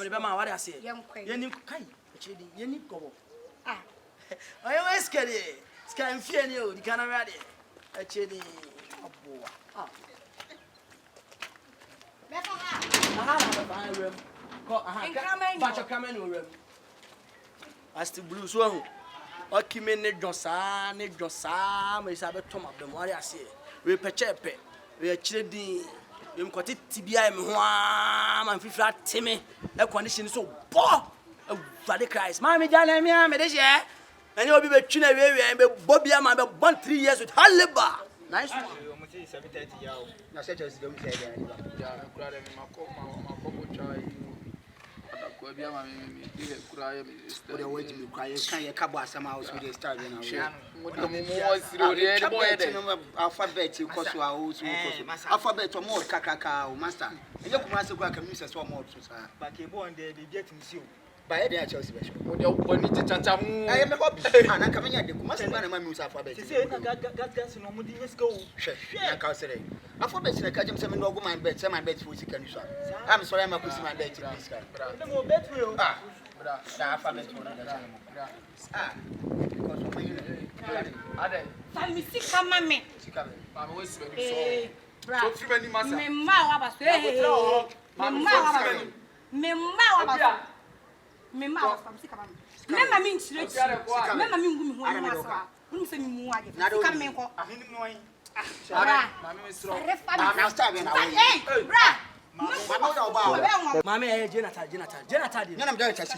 nyamde be ma ware ase yeni kai chedi yeni kobo ayo eskere ska mfie ni o di kana wade chedi aboa Befa ha aha na ba rem ko aha ba cho kamen o rem asti blue so ahu okime ne dwosa ma isa be to mabem ware ase we pechepe we chedi em kwati tibia em ho ma mfifra teme e condition so bo vade Christ ma me jana me am de she eni obi be twi na we be bobia ma be born 3 years with haliba nice one mo say 730 yawo na se chesi dem say dey ya na kura dem makoko chai adakwa bia ma me dey kura ya me o dey wait me kura kan ye kabo Asamoah so dey start na mo dey mo siro dey boy dey alphabet ko so a o so ko so alphabet mo kakaka o master enye Kumasi kwa kam se so mo so sa ba ke bo on dey get msi o ba e dey Chelsea be so mo dey boni titata mu aye me hobby na kam nya de Kumasi ba na ma mi so alphabet say na gas no mo di yeska o na ka say alphabet na ka jem se me no go man bet say man bet for sika ni so am sorry ma ko si man bet please ka na mo bet we o bra da alphabet mo na da because o me ade Fami sika mame sika me ma we si be bra so free many massa me ma wa ba so me ma wa fam sika mame me ma mi nchire me ma mi ngu mi ho na so unu se mi mu aje sika me ko ahini no yin bra ma me sro na start na we bra mama e Jonathan di na mda cha si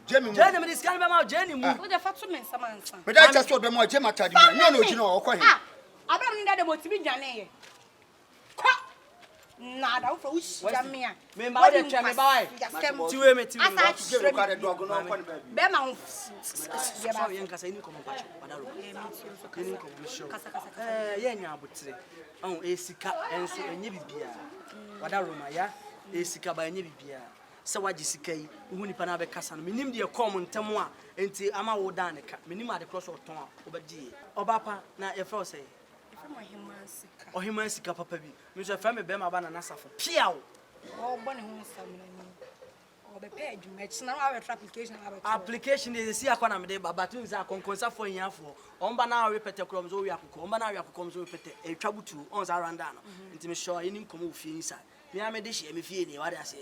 jemi me dis kan be ma jeni mu o de fatu men samansa me da cha so be ma jema tadi me no no jina o ko he abam ni da mo tibi dwane ye ko na da wo ushi jamia me ma de twa me ba tiwe me asa jemi ka de dogo no ko be ma wo ye ba yen kasa ni ko mo pacho wadaro ni ko mo show ye nya abotire esika enso enye bibia wadaro ma ya esika ba enye bibia se waji sika yi hu nipa na be kasa no menim de kom ntem a enti ama wo dan ne ka menim ade cross oton a obadi obapa na ye fe say ohima sika papa bi me so fa me be ma ba na nasafo piawo o bo ne hu sam na ni o be pay adwuma chi na wa application is see akwa na me de baba tun say akonkonsa fo yanfo omba na we pete krom zo we akoko omba na we akoko zo we pete etwa butu on za randa no nti me sure yini nkomo ofie ni sa me ame de hye me fie ni wade ase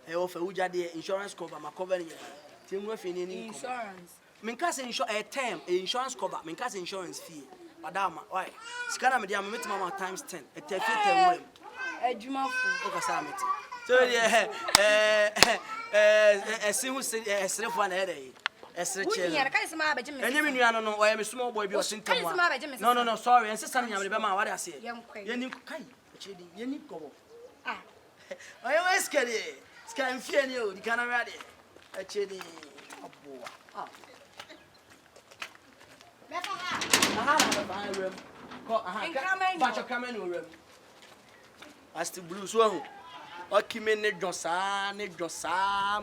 e ofa wuja de insurance cover ma cover ni ti mu afie ni insurance me nka se insurance cover me nka se insurance fee madama why sikana me dia me metima ma times 10 e te fie te wem adwuma fo o ka sa meti so esihu esrefo na ere esre che no kan se ma abeje me enye me nua no o ye me small boy bi o sintam no sorry ense san nyamre be ma ware ase yeni kai chedi yeni kobo ayo eskere ska mfie ni o di kana wade chedi aboa befa ha aha na ba rem ko aha ba cho kamen o rem asti blue so ahu okime ne dwosa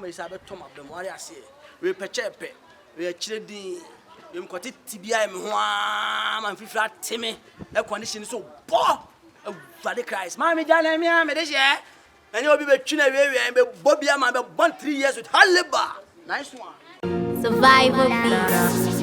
ma isa be to mabem ware ase we pechepe we chedi em kwati tibia em ho ma mfifra teme e condition so bo vade Christ ma me jana me am de she eni obi be twi na we be bobia ma be born 3 years with haliba nice one survival beats.